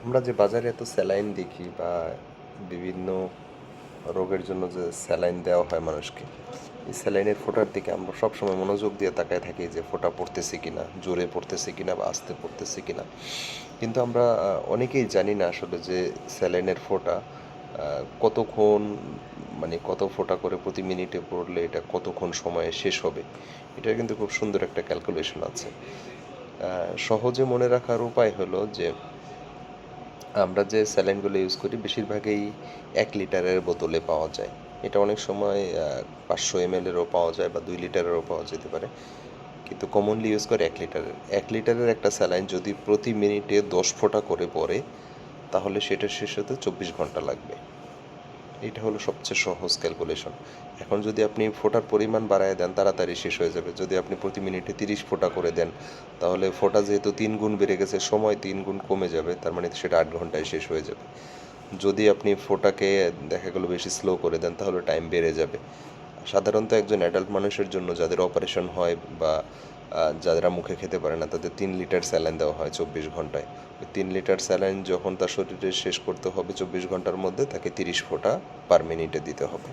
আমরা যে বাজারে এত স্যালাইন দেখি বা বিভিন্ন রোগের জন্য যে স্যালাইন দেওয়া হয় মানুষকে, এই স্যালাইনের ফোঁটার দিকে আমরা সবসময় মনোযোগ দিয়ে তাকায় থাকি যে ফোঁটা পড়তেছে কিনা, জোরে পড়তেছে কিনা বা আস্তে পড়তেছে কিনা। কিন্তু আমরা অনেকেই জানি না আসলে যে স্যালাইনের ফোঁটা কতক্ষণ, মানে কত ফোঁটা করে প্রতি মিনিটে পড়লে এটা কতক্ষণ সময়ে শেষ হবে। এটার কিন্তু খুব সুন্দর একটা ক্যালকুলেশন আছে। সহজে মনে রাখার উপায় হলো যে আমরা যে স্যালাইনগুলো ইউজ করি বেশিরভাগই ১ লিটারের বোতলে পাওয়া যায়। এটা অনেক সময় ৫০০ এমএলেরও পাওয়া যায় বা ২ লিটারেরও পাওয়া যেতে পারে। কিন্তু কমনলি ইউজ করে ১ লিটারের। ১ লিটারের একটা স্যালাইন যদি প্রতি মিনিটে ১০ ফোঁটা করে পড়ে, তাহলে সেটা শেষ হতে ২৪ ঘন্টা লাগবে। এটা হলো সবচেয়ে সহজ ক্যালকুলেশন। এখন যদি আপনি ফোঁটার পরিমাণ বাড়ায় দেন তাড়াতাড়ি শেষ হয়ে যাবে। যদি আপনি প্রতি মিনিটে ৩০ ফোঁটা করে দেন, তাহলে ফোঁটা যেহেতু ৩ গুণ বেড়ে গেছে, সময় ৩ গুণ কমে যাবে। তার মানে সেটা ৮ ঘন্টায় শেষ হয়ে যাবে। যদি আপনি ফোঁটাকে দেখা গেল বেশি স্লো করে দেন তাহলে টাইম বেড়ে যাবে। সাধারণত একজন অ্যাডাল্ট মানুষের জন্য যাদের অপারেশন হয় বা যারা মুখে খেতে পারে না তাদের ৩ লিটার স্যালাইন দেওয়া হয় ২৪ ঘন্টায়। ওই ৩ লিটার স্যালাইন যখন তার শরীরে শেষ করতে হবে ২৪ ঘন্টার মধ্যে, তাকে ৩০ ফোঁটা পার মিনিটে দিতে হবে।